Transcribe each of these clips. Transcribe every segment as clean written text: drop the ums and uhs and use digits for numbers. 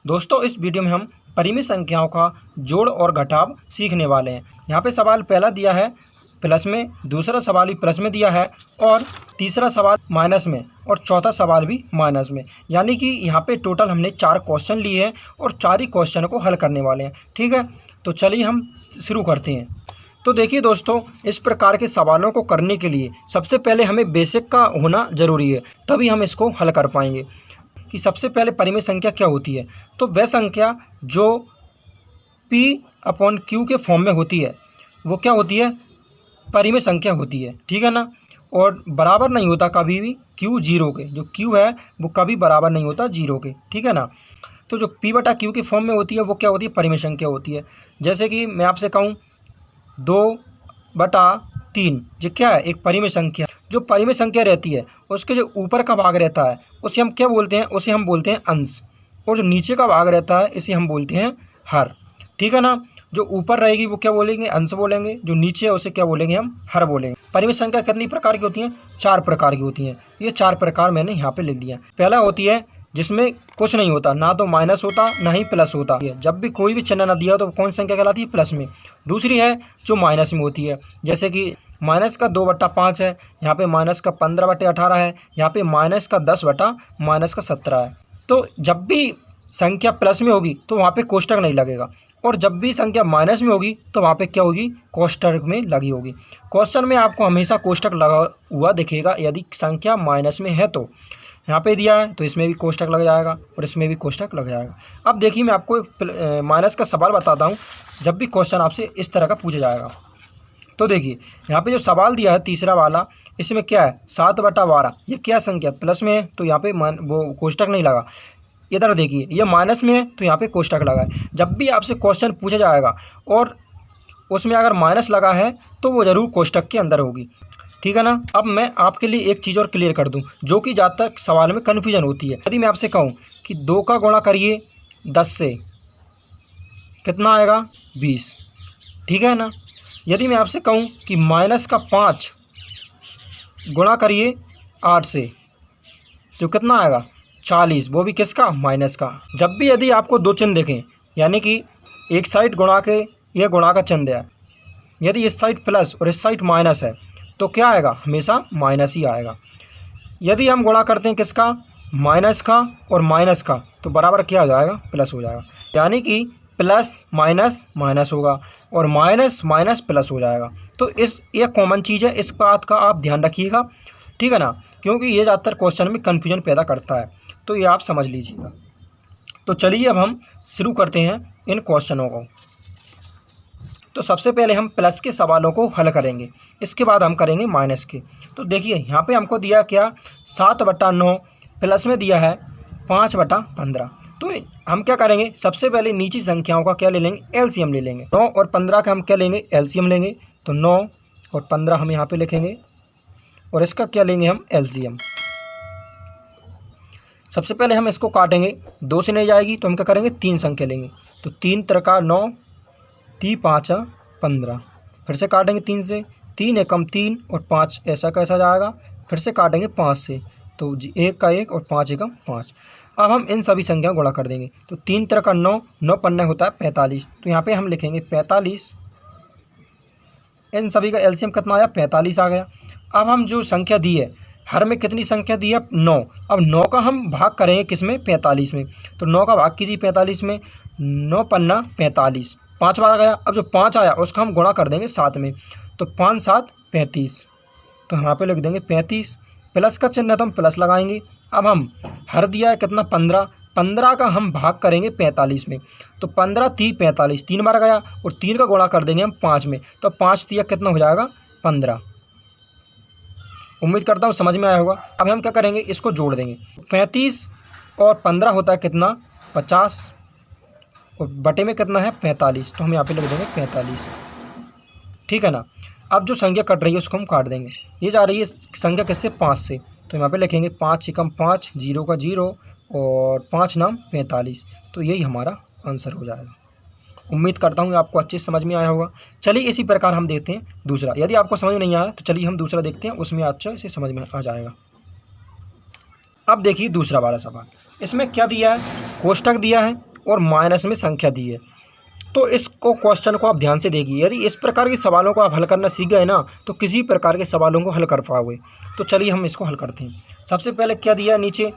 दोस्तों इस वीडियो में हम परिमित संख्याओं का जोड़ और घटाव सीखने वाले हैं। यहाँ पे सवाल पहला दिया है प्लस में, दूसरा सवाल भी प्लस में दिया है और तीसरा सवाल माइनस में और चौथा सवाल भी माइनस में। यानी कि यहाँ पे टोटल हमने 4 क्वेश्चन लिए हैं और 4 ही क्वेश्चन को हल करने वाले हैं। ठीक है, तो चलिए हम शुरू करते हैं। तो देखिए दोस्तों, इस प्रकार के सवालों को करने के लिए सबसे पहले हमें बेसिक का होना ज़रूरी है, तभी हम इसको हल कर पाएंगे। कि सबसे पहले परिमित संख्या क्या होती है, तो वह संख्या जो P/Q के फॉर्म में होती है वो क्या होती है, परिमित संख्या होती है। ठीक है ना, और बराबर नहीं होता कभी भी Q जीरो के, जो Q है वो कभी बराबर नहीं होता जीरो के। ठीक है ना, तो जो P/Q के फॉर्म में होती है वो क्या होती है, परिमित संख्या होती है। जैसे कि मैं आपसे कहूँ 2/3, जो क्या है, एक परिमित संख्या। जो परिमित संख्या रहती है उसके जो ऊपर का भाग रहता है उसे हम क्या बोलते हैं, उसे हम बोलते हैं अंश, और जो नीचे का भाग रहता है इसे हम बोलते हैं हर। ठीक है ना, जो ऊपर रहेगी वो क्या बोलेंगे, अंश बोलेंगे, जो नीचे है उसे क्या बोलेंगे, हम हर बोलेंगे। परिमित संख्या कितनी प्रकार की होती हैं, 4 प्रकार की होती हैं। ये 4 प्रकार मैंने यहाँ पे ले लिया। पहला होती है जिसमें कुछ नहीं होता, ना तो माइनस होता ना ही प्लस होता है। जब भी कोई भी चिन्ह ना दिया तो कौन सी संख्या कहलाती है, प्लस में। दूसरी है जो माइनस में होती है, जैसे कि माइनस का 2/5 है, यहाँ पे माइनस का 15/18 है, यहाँ पे माइनस का 10/-17 है। तो जब भी संख्या प्लस में होगी तो वहाँ पे कोष्टक नहीं लगेगा, और जब भी संख्या माइनस में होगी तो वहाँ पे क्या होगी, कोष्टक में लगी होगी। क्वेश्चन में आपको हमेशा कोष्टक लगा हुआ दिखेगा यदि संख्या माइनस में है। तो यहाँ पे दिया है तो इसमें भी कोष्टक लग जाएगा और इसमें भी कोष्टक लग जाएगा। अब देखिए मैं आपको एक माइनस का सवाल बताता हूँ, जब भी क्वेश्चन आपसे इस तरह का पूछा जाएगा। तो देखिए यहाँ पे जो सवाल दिया है तीसरा वाला, इसमें क्या है 7/12, ये क्या संख्या प्लस में है तो यहाँ पे वो कोष्टक नहीं लगा। इधर देखिए ये माइनस में है तो यहाँ पे कोष्टक लगा है। जब भी आपसे क्वेश्चन पूछा जाएगा और उसमें अगर माइनस लगा है तो वो ज़रूर कोष्टक के अंदर होगी। ठीक है ना। अब मैं आपके लिए एक चीज़ और क्लियर कर दूं जो कि ज़्यादातर सवाल में कन्फ्यूजन होती है। यदि मैं आपसे कहूं कि 2 का गुणा करिए 10 से, कितना आएगा, 20। ठीक है ना। यदि मैं आपसे कहूं कि माइनस का 5 गुणा करिए 8 से, तो कितना आएगा, 40। वो भी किसका, माइनस का। जब भी यदि आपको 2 चिन्ह देखें, यानी कि एक साइड गुणा के यह गुणा का चिन्ह है, यदि इस साइड प्लस और इस साइड माइनस है तो क्या आएगा, हमेशा माइनस ही आएगा। यदि हम गुणा करते हैं किसका, माइनस का और माइनस का, तो बराबर क्या हो जाएगा, प्लस हो जाएगा। यानी कि प्लस माइनस माइनस होगा और माइनस माइनस प्लस हो जाएगा। तो ये कॉमन चीज़ है, इस बात का आप ध्यान रखिएगा। ठीक है ना, क्योंकि ये ज़्यादातर क्वेश्चन में कन्फ्यूजन पैदा करता है, तो ये आप समझ लीजिएगा। तो चलिए अब हम शुरू करते हैं इन क्वेश्चनों को। तो सबसे पहले हम प्लस के सवालों को हल करेंगे, इसके बाद हम करेंगे माइनस के। तो देखिए यहाँ पे हमको दिया क्या, 7/9, प्लस में दिया है 5/15। तो हम क्या करेंगे, सबसे पहले नीची संख्याओं का क्या ले लेंगे, एलसीएम ले लेंगे। 9 और 15 का हम क्या लेंगे, एलसीएम लेंगे। तो 9 और 15 हम यहाँ पे लिखेंगे और इसका क्या लेंगे हम, एलसीएम। सबसे पहले हम इसको काटेंगे, 2 से नहीं जाएगी तो हम क्या करेंगे, 3 संख्या लेंगे। तो 3 त्रिका 9, 3 5 15। फिर से काटेंगे 3 से, 3 एकम 3 और 5 ऐसा कैसा जाएगा। फिर से काटेंगे 5 से, तो 1 का 1 और 5 एकम 5। अब हम इन सभी संख्याओं गुणा कर देंगे। तो 3 त्रिका 9, 9 पन्ने होता है 45। तो यहाँ पे हम लिखेंगे 45। इन सभी का एलसीएम कितना आया, 45 आ गया। अब हम जो संख्या दी है, हर में कितनी संख्या दी है, 9। अब 9 का हम भाग करेंगे किस में, 45 में। तो 9 का भाग कीजिए 45 में, 9 पन्ना 45, 5 बार गया। अब जो 5 आया उसका हम गुणा कर देंगे 7 में। तो 5 7 35। तो हम यहाँ पे लिख देंगे 35। प्लस का चिन्ह है तो हम प्लस लगाएंगे। अब हम हर दिया है कितना, 15। 15 का हम भाग करेंगे 45 में। तो 15 3 45, 3 बार गया और 3 का गुणा कर देंगे हम 5 में। तो 5 3 कितना हो जाएगा, 15। उम्मीद करता हूँ समझ में आया होगा। अब हम क्या करेंगे, इसको जोड़ देंगे। 35 और 15 होता है कितना, 50, और बटे में कितना है, 45। तो हम यहाँ पे लिख देंगे 45। ठीक है ना। अब जो संख्या कट रही है उसको हम काट देंगे। ये जा रही है संख्या किससे, 5 से। तो यहाँ पे लिखेंगे 5 एकम 5, 0 का 0 और 5 नाम 45। तो यही हमारा आंसर हो जाएगा। उम्मीद करता हूँ आपको अच्छे से समझ में आया होगा। चलिए इसी प्रकार हम देखते हैं दूसरा। यदि आपको समझ में नहीं आया तो चलिए हम दूसरा देखते हैं, उसमें अच्छे से समझ में आ जाएगा। अब देखिए दूसरा वाला सवाल, इसमें क्या दिया है, कोष्टक दिया है और माइनस में संख्या दी है। तो इसको क्वेश्चन को आप ध्यान से देखिए, यदि इस प्रकार के सवालों को आप हल करना सीख गए ना तो किसी प्रकार के सवालों को हल कर पाओगे। तो चलिए हम इसको हल करते हैं। सबसे पहले क्या दिया है नीचे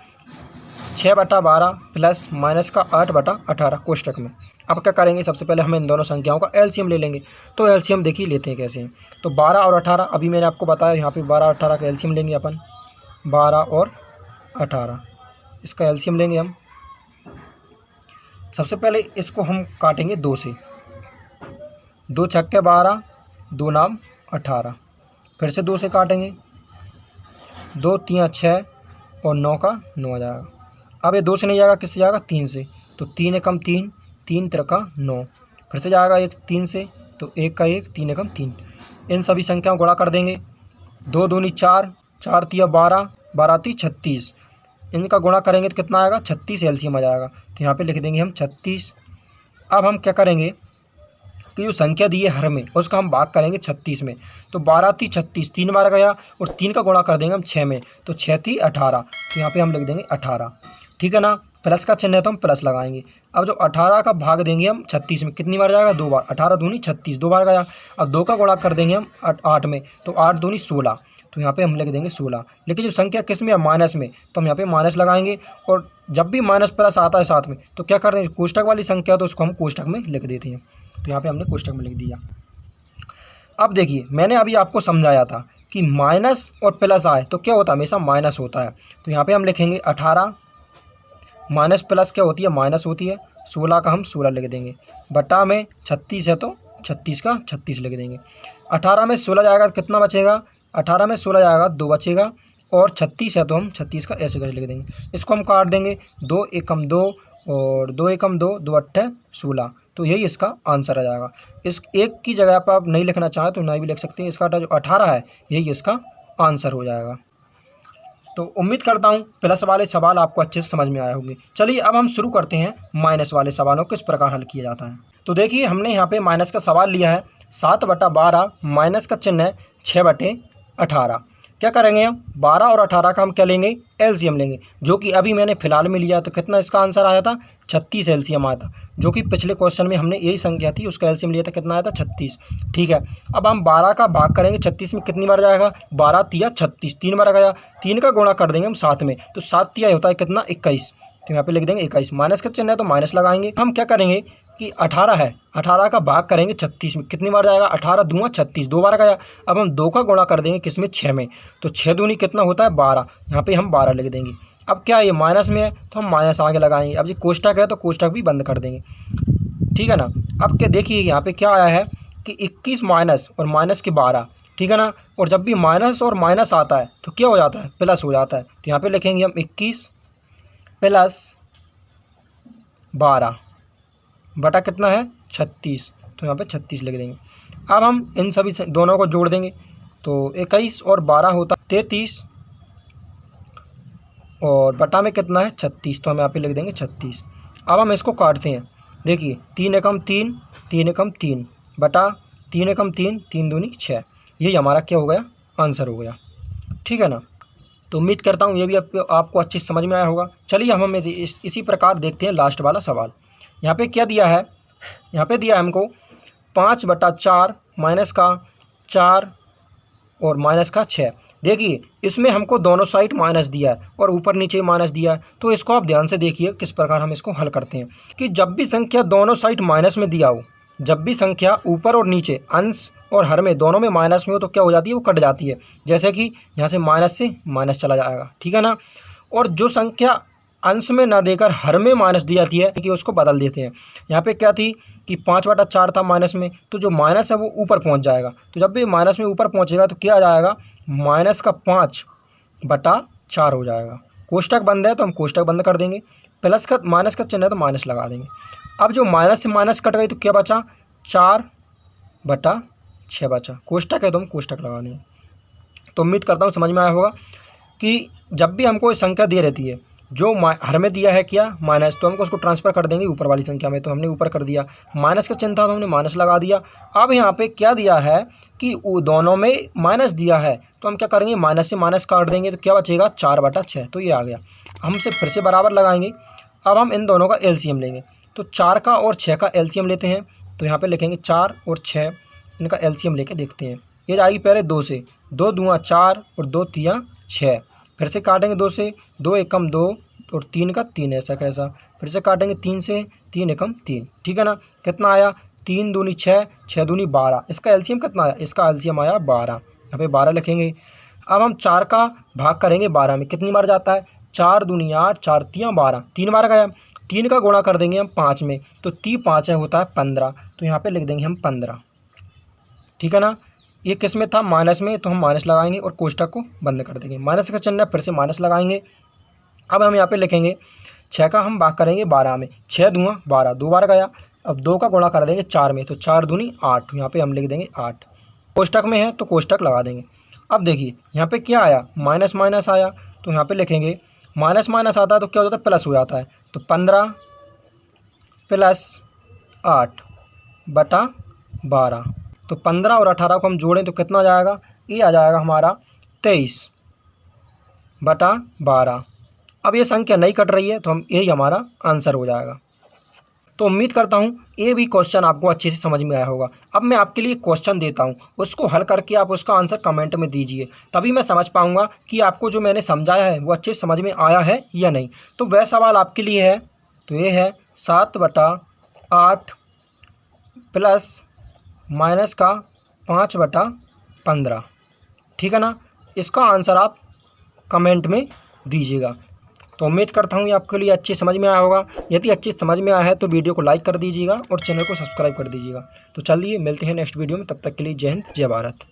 6/12 प्लस माइनस का 8/18 कोष्टक में। अब क्या करेंगे, सबसे पहले हम इन दोनों संख्याओं का एलसीएम ले लेंगे। तो एलसीएम देखिए लेते हैं कैसे हैं। तो 12 और 18 अभी मैंने आपको बताया, यहाँ पे 12 और 18 का एलसीएम लेंगे अपन। 12 और 18 इसका एलसीएम लेंगे हम। सबसे पहले इसको हम काटेंगे 2 से। 2 छक्के 12, 2 नाम 18। फिर से 2 से काटेंगे, 2 3 6 और 9 का 9 आ जाएगा। अब ये 2 से नहीं जाएगा, किससे जाएगा, 3 से। तो 3 एकम 3, 3 त्रिका 9। फिर से जाएगा 1 3 से, तो 1 का 1, 3 एकम 3। इन सभी संख्याओं गुणा कर देंगे। 2 दूनी 4, 4 तिया 12, 12 ती 36। इनका गुणा करेंगे तो कितना आएगा, 36 एलसीएम आ जाएगा। तो यहाँ पे लिख देंगे हम 36। अब हम क्या करेंगे कि जो संख्या दी है हर में उसका हम भाग करेंगे 36 में। तो 12 ती 36 3 बार गया और 3 का गुणा कर देंगे हम 6 में। तो 6 ती 18। तो यहाँ पे हम लिख देंगे 18, ठीक है ना। प्लस का चिन्ह है तो हम प्लस लगाएंगे। अब जो 18 का भाग देंगे हम 36 में, कितनी बार जाएगा, 2 बार। 18 दूनी 36, 2 बार गया। अब 2 का गुणा कर देंगे हम 8 में, तो 8 दूनी 16। तो यहाँ पे हम लिख देंगे 16। लेकिन जो संख्या किस में है, माइनस में, तो हम यहाँ पे माइनस लगाएंगे। और जब भी माइनस प्लस आता है साथ में तो क्या करते हैं, कोष्टक वाली संख्या तो उसको हम कोष्टक में लिख देते हैं। तो यहाँ पे हमने कोष्टक में लिख दिया। अब देखिए मैंने अभी आपको समझाया था कि माइनस और प्लस आए तो क्या होता है, हमेशा माइनस होता है। तो यहाँ पे हम लिखेंगे 18 माइनस प्लस क्या होती है, माइनस होती है। 16 का हम 16 लिख देंगे। बटा में 36 है तो 36 का 36 लिख देंगे। 18 में 16 जाएगा तो कितना बचेगा, 18 में 16 जाएगा 2 बचेगा। और 36 है तो हम 36 का ऐसे करके लिख देंगे। इसको हम काट देंगे, 2 एकम 2 और 2 एकम 2, 2 अट्ठे 16। तो यही इसका आंसर आ जाएगा। इस एक की जगह पर आप नहीं लिखना चाहें तो नहीं भी लिख सकते हैं। इसका जो 18 है यही इसका आंसर हो जाएगा। तो उम्मीद करता हूँ प्लस वाले सवाल आपको अच्छे से समझ में आए होंगे। चलिए अब हम शुरू करते हैं माइनस वाले सवालों को किस प्रकार हल किया जाता है। तो देखिए हमने यहाँ पे माइनस का सवाल लिया है 7/12, माइनस का चिन्ह है 6/18। क्या करेंगे हम, 12 और 18 का हम क्या लेंगे, एलसीएम लेंगे, जो कि अभी मैंने फिलहाल में लिया। तो कितना इसका आंसर आया था, 36 एलसीएम आया था, जो कि पिछले क्वेश्चन में हमने यही संख्या थी, उसका एलसीएम लिया था, कितना आया था 36। ठीक है, अब हम 12 का भाग करेंगे 36 में, कितनी बार जाएगा, 12 तिया 36, 3 बार गया। 3 का गुणा कर देंगे हम 7 में, तो 7 तिया होता है कितना, 21। तो यहाँ पे लिख देंगे 21। माइनस का चिन्ह है तो माइनस लगाएंगे। हम क्या करेंगे कि 18 है, 18 का भाग करेंगे 36 में, कितनी बार जाएगा, 18 दूँगा 36, 2 बार गया। अब हम 2 का गुणा कर देंगे किस में, 6 में, तो 6 दूनी कितना होता है 12। यहाँ पे हम 12 लिख देंगे। अब क्या ये माइनस में है तो हम माइनस आगे लगाएंगे। अब ये कोष्टक है तो कोष्टक भी बंद कर देंगे, ठीक है ना। अब क्या देखिए यहाँ पे क्या आया है कि 21 माइनस और माइनस के 12, ठीक है ना। और जब भी माइनस और माइनस आता है तो क्या हो जाता है, प्लस हो जाता है। तो यहाँ पे लिखेंगे हम 21 प्लस 12 बटा कितना है 36। तो यहाँ पे 36 लिख देंगे। अब हम इन सभी दोनों को जोड़ देंगे, तो 21 और 12 होता है 33 और बटा में कितना है 36। तो हम यहाँ पे लिख देंगे 36। अब हम इसको काटते हैं। देखिए 3 एकम 3, 3 एकम 3 बटा 3 एकम 3, 3 दूनी 6। यही हमारा क्या हो गया, आंसर हो गया, ठीक है ना। तो उम्मीद करता हूँ ये भी आपको अच्छे से समझ में आया होगा। चलिए हम इसी प्रकार देखते हैं लास्ट वाला सवाल। यहाँ पे क्या दिया है, यहाँ पे दिया है हमको 5/4 माइनस का 4 और माइनस का 6। देखिए इसमें हमको दोनों साइड माइनस दिया है और ऊपर नीचे माइनस दिया है। तो इसको आप ध्यान से देखिए किस प्रकार हम इसको हल करते हैं कि जब भी संख्या दोनों साइड माइनस में दिया हो, जब भी संख्या ऊपर और नीचे अंश और हर में दोनों में माइनस में हो तो क्या हो जाती है, वो कट जाती है। जैसे कि यहाँ से माइनस चला जाएगा, ठीक है ना। और जो संख्या अंश में ना देकर हर में माइनस दी जाती है कि उसको बदल देते हैं। यहाँ पे क्या थी कि 5/4 था माइनस में, तो जो माइनस है वो ऊपर पहुँच जाएगा। तो जब भी माइनस में ऊपर पहुँचेगा तो क्या आ जाएगा, माइनस का 5/4 हो जाएगा। कोष्टक बंद है तो हम कोष्टक बंद कर देंगे। प्लस का माइनस का चिन्ह है तो माइनस लगा देंगे। अब जो माइनस से माइनस कट गई तो क्या बचा, 4/6 बचा। कोष्टक है तो हम कोष्टक लगा देंगे। तो उम्मीद करता हूँ समझ में आया होगा कि जब भी हमको संख्या दी रहती है, जो हर में दिया है क्या माइनस, तो हमको उसको ट्रांसफ़र कर देंगे ऊपर वाली संख्या में। तो हमने ऊपर कर दिया, माइनस का चिन्ह था तो हमने माइनस लगा दिया। अब यहाँ पे क्या दिया है कि दोनों में माइनस दिया है, तो हम क्या करेंगे, माइनस से माइनस काट देंगे तो क्या बचेगा, 4/6। तो ये आ गया। हम से फिर से बराबर लगाएंगे। अब हम इन दोनों का एलसीएम लेंगे। तो 4 का और 6 का एलसीएम लेते हैं। तो यहाँ पे लिखेंगे 4 और 6, इनका एलसीएम लेके देखते हैं। ये आएगी पहले 2 से, 2 दूना 4 और 2 तिया 6। फिर से काटेंगे 2 से, 2 एकम 2 और 3 का 3, ऐसा कैसा। फिर से काटेंगे 3 से, 3 एकम 3, ठीक है ना। कितना आया, 3 दूनी 6, 6 दूनी 12। इसका एलसीएम कितना आया, इसका एलसीएम आया 12। यहाँ पे 12 लिखेंगे। अब हम 4 का भाग करेंगे 12 में, कितनी बार जाता है, 4 दूनी 8, 4 तिया 12, 3 बार गया। 3 का गुणा कर देंगे हम 5 में, तो 3 5 है होता है 15। तो यहाँ पे लिख देंगे हम 15, ठीक है ना। ये किस में था, माइनस में, तो हम माइनस लगाएंगे और कोष्टक को बंद कर देंगे। माइनस का चिन्ह फिर से माइनस लगाएंगे। अब हम यहाँ पे लिखेंगे 6 का हम भाग करेंगे 12 में, 6 दूँगा 12, 2 बार गया। अब 2 का गुणा कर देंगे 4 में, तो 4 दूनी 8, यहाँ पे हम लिख देंगे 8। कोष्टक में है तो कोष्टक लगा देंगे। अब देखिए यहाँ पे क्या आया, माइनस माइनस आया, तो यहाँ पे लिखेंगे माइनस माइनस आता है तो क्या हो जाता है, प्लस हो जाता है। तो 15 प्लस 8 बटा 12, तो 15 और 18 को हम जोड़ें तो कितना आ जाएगा, ये आ जाएगा हमारा 23 बटा 12। अब ये संख्या नहीं कट रही है तो हम यही हमारा आंसर हो जाएगा। तो उम्मीद करता हूँ ये भी क्वेश्चन आपको अच्छे से समझ में आया होगा। अब मैं आपके लिए क्वेश्चन देता हूँ, उसको हल करके आप उसका आंसर कमेंट में दीजिए, तभी मैं समझ पाऊँगा कि आपको जो मैंने समझाया है वो अच्छे से समझ में आया है या नहीं। तो वह सवाल आपके लिए है, तो ये है 7 बटा 8 प्लस माइनस का 5 बटा 15, ठीक है ना। इसका आंसर आप कमेंट में दीजिएगा। तो उम्मीद करता हूँ ये आपके लिए अच्छी समझ में आया होगा। यदि अच्छी समझ में आया है तो वीडियो को लाइक कर दीजिएगा और चैनल को सब्सक्राइब कर दीजिएगा। तो चलिए मिलते हैं नेक्स्ट वीडियो में, तब तक के लिए जय हिंद जय भारत।